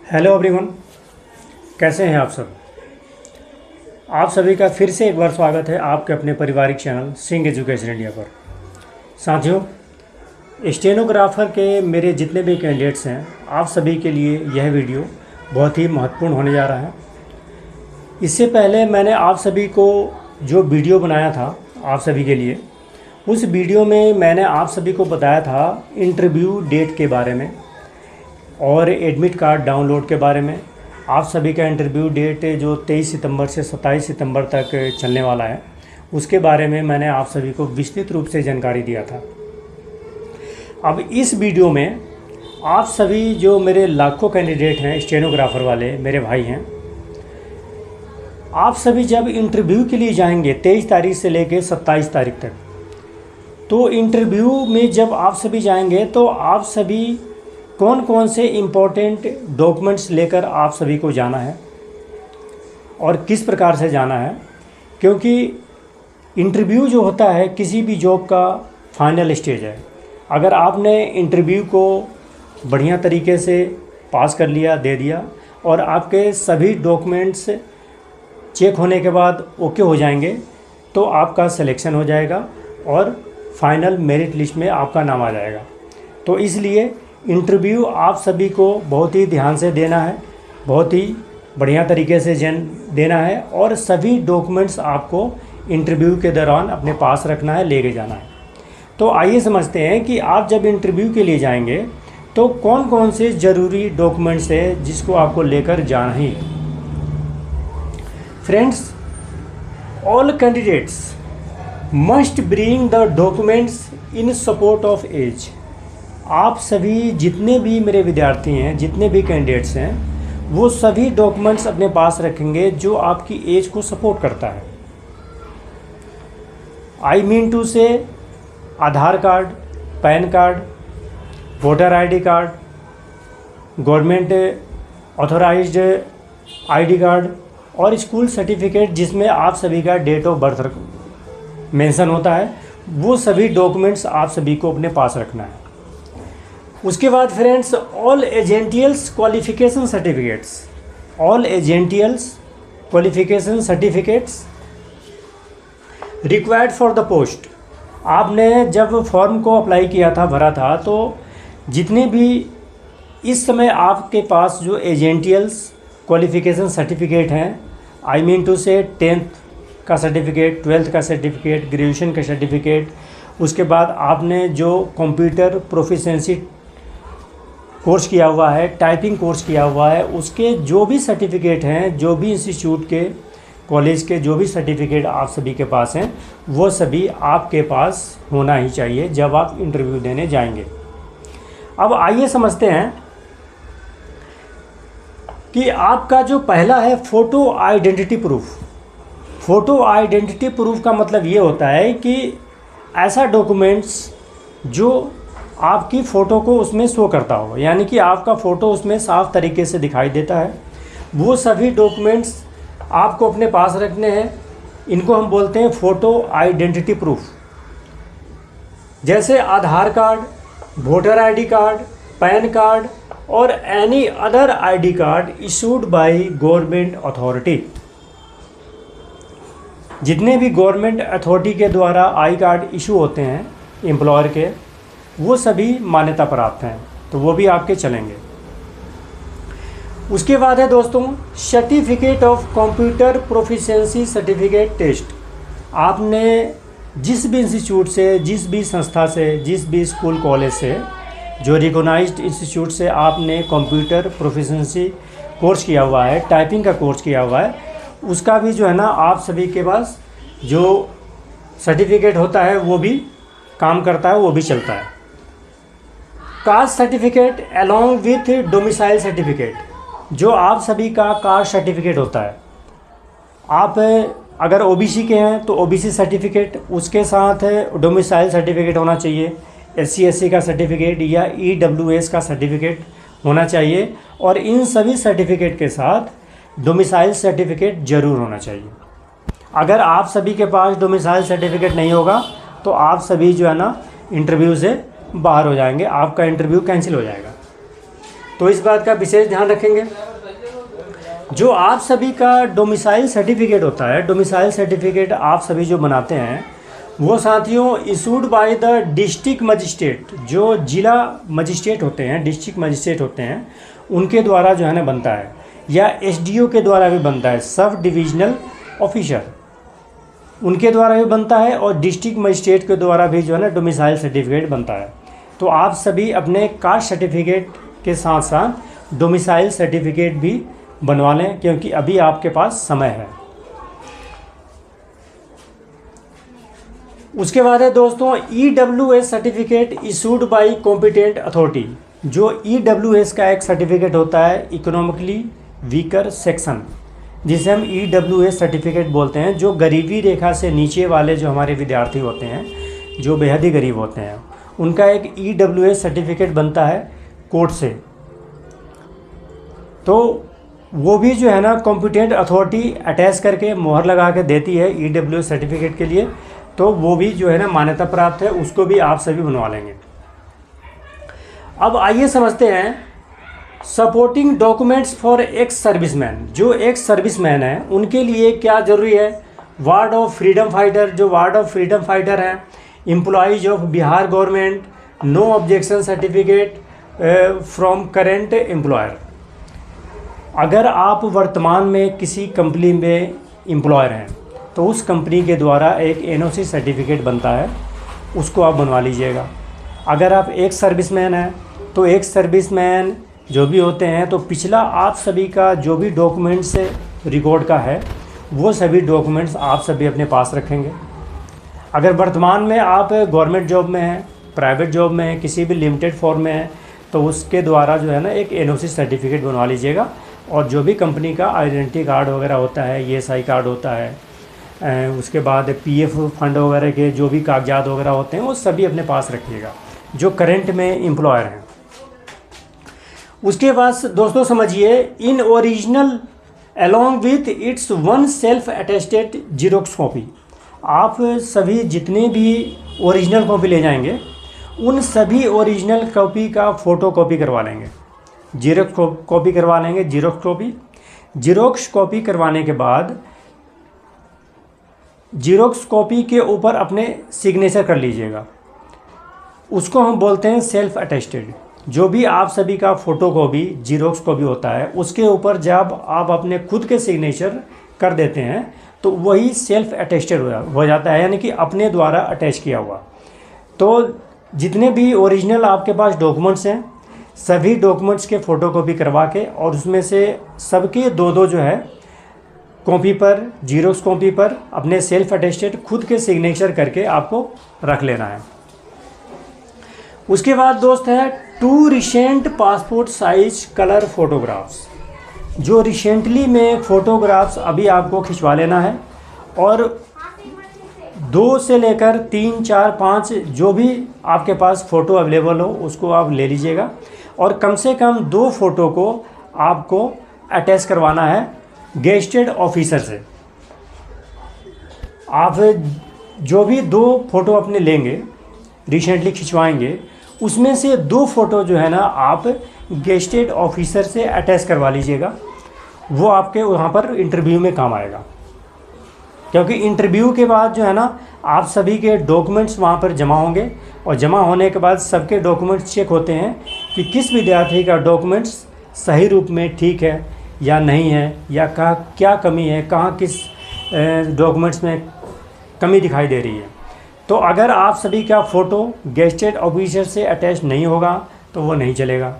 Hello everyone, कैसे हैं आप सब। आप सभी का फिर से एक बार स्वागत है आपके अपने पारिवारिक चैनल सिंह एजुकेशन इंडिया पर। साथियों, स्टेनोग्राफर के मेरे जितने भी कैंडिडेट्स हैं, आप सभी के लिए यह वीडियो बहुत ही महत्वपूर्ण होने जा रहा है। इससे पहले मैंने आप सभी को जो वीडियो बनाया था आप सभी के लिए, उस वीडियो में मैंने आप सभी को बताया था इंटरव्यू डेट के बारे में और एडमिट कार्ड डाउनलोड के बारे में। आप सभी का इंटरव्यू डेट जो 23 सितंबर से 27 सितंबर तक चलने वाला है, उसके बारे में मैंने आप सभी को विस्तृत रूप से जानकारी दिया था। अब इस वीडियो में आप सभी जो मेरे लाखों कैंडिडेट हैं, स्टेनोग्राफर वाले मेरे भाई हैं, आप सभी जब इंटरव्यू के लिए जाएंगे 23 तारीख से लेकर 27 तारीख तक, तो इंटरव्यू में जब आप सभी जाएंगे तो आप सभी कौन कौन से इम्पोर्टेंट डॉक्यूमेंट्स लेकर आप सभी को जाना है और किस प्रकार से जाना है। क्योंकि इंटरव्यू जो होता है किसी भी जॉब का फाइनल स्टेज है। अगर आपने इंटरव्यू को बढ़िया तरीके से पास कर लिया, दे दिया और आपके सभी डॉक्यूमेंट्स चेक होने के बाद ओके हो जाएंगे, तो आपका सिलेक्शन हो जाएगा और फाइनल मेरिट लिस्ट में आपका नाम आ जाएगा। तो इसलिए इंटरव्यू आप सभी को बहुत ही ध्यान से देना है, बहुत ही बढ़िया तरीके से देना है और सभी डॉक्यूमेंट्स आपको इंटरव्यू के दौरान अपने पास रखना है, लेके जाना है। तो आइए समझते हैं कि आप जब इंटरव्यू के लिए जाएंगे तो कौन कौन से ज़रूरी डॉक्यूमेंट्स है जिसको आपको लेकर जाना ही। Friends, all candidates must bring the documents in support of age. आप सभी जितने भी मेरे विद्यार्थी हैं, जितने भी कैंडिडेट्स हैं, वो सभी डॉक्यूमेंट्स अपने पास रखेंगे जो आपकी एज को सपोर्ट करता है। आई mean to say Aadhaar card, PAN card, voter ID card, government authorised ID card और स्कूल सर्टिफिकेट जिसमें आप सभी का डेट ऑफ बर्थ मेंशन होता है, वो सभी डॉक्यूमेंट्स आप सभी को अपने पास रखना है। उसके बाद friends, all essentials qualification certificates, all essentials qualification certificates required for the post. आपने जब फॉर्म को अप्लाई किया था, भरा था, तो जितने भी इस समय आपके पास जो एजेंटियल्स क्वालिफिकेशन सर्टिफिकेट हैं, आई मीन टू से 10th का सर्टिफिकेट, 12th का सर्टिफिकेट, ग्रेजुएशन का सर्टिफिकेट, उसके बाद आपने जो कंप्यूटर प्रोफिशिएंसी कोर्स किया हुआ है, टाइपिंग कोर्स किया हुआ है, उसके जो भी सर्टिफिकेट हैं, जो भी इंस्टीट्यूट के, कॉलेज के जो भी सर्टिफिकेट आप सभी के पास हैं, वो सभी आपके पास होना ही चाहिए जब आप इंटरव्यू देने जाएंगे। अब आइए समझते हैं कि आपका जो पहला है photo identity proof. Photo identity proof का मतलब ये होता है कि ऐसा डॉक्यूमेंट्स जो आपकी फ़ोटो को उसमें शो करता हो, यानी कि आपका फ़ोटो उसमें साफ तरीके से दिखाई देता है, वो सभी डॉक्यूमेंट्स आपको अपने पास रखने हैं। इनको हम बोलते हैं फ़ोटो आइडेंटिटी प्रूफ। जैसे Aadhaar card, voter ID card, PAN card और any other ID card issued by government authority. जितने भी गवर्नमेंट अथॉरिटी के द्वारा आई कार्ड इशू होते हैं एम्प्लॉयर के, वो सभी मान्यता प्राप्त हैं, तो वो भी आपके चलेंगे। उसके बाद है दोस्तों certificate of computer proficiency certificate test. आपने जिस भी इंस्टीट्यूट से, जिस भी संस्था से, जिस भी स्कूल कॉलेज से, जो रिकॉग्नाइज्ड इंस्टीट्यूट से आपने कंप्यूटर प्रोफिशिएंसी कोर्स किया हुआ है, टाइपिंग का कोर्स किया हुआ है, उसका भी जो है ना आप सभी के पास जो सर्टिफिकेट होता है वो भी काम करता है, वो भी चलता है। Caste certificate along with domicile certificate, जो आप सभी का कास्ट सर्टिफिकेट होता है। आप अगर ओबीसी के हैं तो ओबीसी सर्टिफिकेट, उसके साथ डोमिसाइल सर्टिफिकेट होना चाहिए, एससी एससी का सर्टिफिकेट या ईडब्ल्यूएस का सर्टिफिकेट होना चाहिए, और इन सभी सर्टिफिकेट के साथ डोमिसाइल सर्टिफिकेट ज़रूर होना चाहिए। अगर आप सभी के पास डोमिसाइल सर्टिफिकेट नहीं होगा तो आप सभी जो है ना इंटरव्यू से बाहर हो जाएंगे, आपका इंटरव्यू कैंसिल हो जाएगा। तो इस बात का विशेष ध्यान रखेंगे। जो आप सभी का डोमिसाइल सर्टिफिकेट होता है, डोमिसाइल सर्टिफिकेट आप सभी जो बनाते हैं वो साथियों issued by the district magistrate, जो जिला मजिस्ट्रेट होते हैं, डिस्ट्रिक्ट मजिस्ट्रेट होते हैं, उनके द्वारा जो है ना बनता है, या एसडीओ के द्वारा भी बनता है, सब डिविजनल ऑफिसर उनके द्वारा भी बनता है, और डिस्ट्रिक्ट मजिस्ट्रेट के द्वारा भी जो है ना डोमिसाइल सर्टिफिकेट बनता है। तो आप सभी अपने कास्ट सर्टिफिकेट के साथ साथ डोमिसाइल सर्टिफिकेट भी बनवा लें, क्योंकि अभी आपके पास समय है। उसके बाद है दोस्तों EWS certificate issued by competent authority. जो EWS का एक सर्टिफिकेट होता है, इकोनॉमिकली वीकर सेक्शन, जिसे हम EWS सर्टिफिकेट बोलते हैं। जो गरीबी रेखा से नीचे वाले जो हमारे विद्यार्थी होते हैं, जो बेहद ही गरीब होते हैं, उनका एक EWS सर्टिफिकेट बनता है कोर्ट से। तो वो भी जो है ना कॉम्पिटेंट अथॉरिटी अटैच करके मोहर लगा के देती है EWS सर्टिफिकेट के लिए, तो वो भी जो है ना मान्यता प्राप्त है, उसको भी आप सभी बनवा लेंगे। अब आइए समझते हैं supporting documents for ex serviceman. जो एक्स सर्विसमैन है उनके लिए क्या ज़रूरी है। वार्ड ऑफ फ्रीडम फाइटर, जो वार्ड ऑफ फ्रीडम फाइटर हैं, employees of Bihar government, no objection certificate from current employer. अगर आप वर्तमान में किसी कंपनी में एम्प्लॉयर हैं तो उस कंपनी के द्वारा एक NOC सर्टिफिकेट बनता है, उसको आप बनवा लीजिएगा। अगर आप एक सर्विसमैन हैं तो एक सर्विसमैन जो भी होते हैं, तो पिछला आप सभी का जो भी डॉक्यूमेंट्स रिकॉर्ड का है वो सभी डॉक्यूमेंट्स आप सभी अपने पास रखेंगे। अगर वर्तमान में आप गवर्नमेंट जॉब में हैं, प्राइवेट जॉब में हैं, किसी भी लिमिटेड फॉर्म में हैं, तो उसके द्वारा जो है ना एक NOC सर्टिफिकेट बनवा लीजिएगा। और जो भी कंपनी का आइडेंटिटी कार्ड वगैरह होता है, ESI कार्ड होता है, उसके बाद PF फंड वगैरह के जो भी कागजात वगैरह होते हैं वो सभी अपने पास रखिएगा, जो करंट में एम्प्लॉयर हैं। उसके बाद दोस्तों समझिए, in original along with its one self attested xerox copy. आप सभी जितने भी ओरिजिनल कॉपी ले जाएंगे उन सभी ओरिजिनल कॉपी का फ़ोटो कॉपी करवा लेंगे, जीरोक्स कॉपी करवा लेंगे। जीरोक्स कॉपी करवाने के बाद जीरोक्स कॉपी के ऊपर अपने सिग्नेचर कर लीजिएगा, उसको हम बोलते हैं सेल्फ अटेस्टेड। जो भी आप सभी का फ़ोटो कॉपी जीरोक्स कॉपी होता है उसके ऊपर जब आप अपने खुद के सिग्नेचर कर देते हैं तो वही सेल्फ अटेस्टेड हो जाता है, यानी कि अपने द्वारा अटैच किया हुआ। तो जितने भी ओरिजिनल आपके पास डॉक्यूमेंट्स हैं सभी डॉक्यूमेंट्स के फ़ोटो कॉपी करवा के, और उसमें से सबके दो जो है कॉपी पर, जीरोक्स कॉपी पर अपने सेल्फ अटेस्टेड खुद के सिग्नेचर करके आपको रख लेना है। उसके बाद दोस्त है 2 recent passport size colour photographs. जो रिसेंटली में फ़ोटोग्राफ्स अभी आपको खिंचवा लेना है, और 2 से लेकर 3, 4, 5 जो भी आपके पास फ़ोटो अवेलेबल हो उसको आप ले लीजिएगा। और कम से कम 2 फ़ोटो को आपको अटैच करवाना है गेस्टेड ऑफिसर से। आप जो भी 2 फ़ोटो अपने लेंगे, रिसेंटली खिंचवाएंगे, उसमें से 2 फ़ोटो जो है ना आप गेस्टेड ऑफिसर से अटैच करवा लीजिएगा। वो आपके वहाँ पर इंटरव्यू में काम आएगा, क्योंकि इंटरव्यू के बाद जो है ना आप सभी के डॉक्यूमेंट्स वहाँ पर जमा होंगे, और जमा होने के बाद सबके डॉक्यूमेंट्स चेक होते हैं कि किस विद्यार्थी का डॉक्यूमेंट्स सही रूप में ठीक है या नहीं है, या कहाँ क्या कमी है, कहाँ किस डॉक्यूमेंट्स में कमी दिखाई दे रही है। तो अगर आप सभी का फ़ोटो गेस्टेड ऑफिसर से अटैच नहीं होगा तो वो नहीं चलेगा।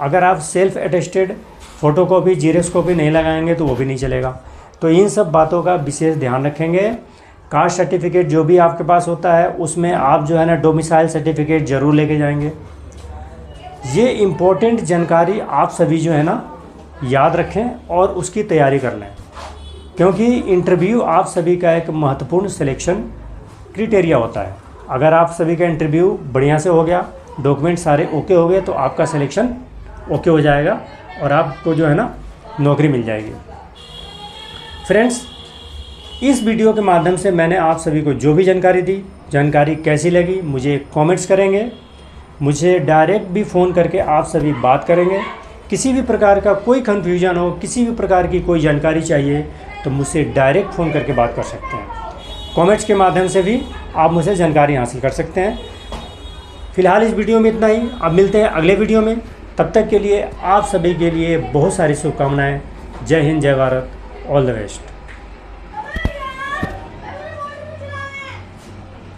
अगर आप self attested photo copy xerox copy नहीं लगाएंगे तो वो भी नहीं चलेगा। तो इन सब बातों का विशेष ध्यान रखेंगे। कास्ट सर्टिफिकेट जो भी आपके पास होता है उसमें आप जो है ना डोमिसाइल सर्टिफिकेट ज़रूर लेके जाएंगे। ये इम्पोर्टेंट जानकारी आप सभी जो है ना याद रखें और उसकी तैयारी कर लें, क्योंकि इंटरव्यू आप सभी का एक महत्वपूर्ण सिलेक्शन क्राइटेरिया होता है। अगर आप सभी का इंटरव्यू बढ़िया से हो गया, डॉक्यूमेंट सारे ओके हो गए, तो आपका सिलेक्शन ओके हो जाएगा और आपको जो है ना नौकरी मिल जाएगी। फ्रेंड्स, इस वीडियो के माध्यम से मैंने आप सभी को जो भी जानकारी दी, जानकारी कैसी लगी मुझे कमेंट्स करेंगे, मुझे डायरेक्ट भी फ़ोन करके आप सभी बात करेंगे किसी भी प्रकार का कोई कन्फ्यूजन हो, किसी भी प्रकार की कोई जानकारी चाहिए तो मुझसे डायरेक्ट फ़ोन करके बात कर सकते हैं। कमेंट्स के माध्यम से भी आप मुझसे जानकारी हासिल कर सकते हैं। फ़िलहाल इस वीडियो में इतना ही। अब मिलते हैं अगले वीडियो में। तब तक के लिए आप सभी के लिए बहुत सारी शुभकामनाएं। जय हिंद, जय भारत, ऑल द बेस्ट।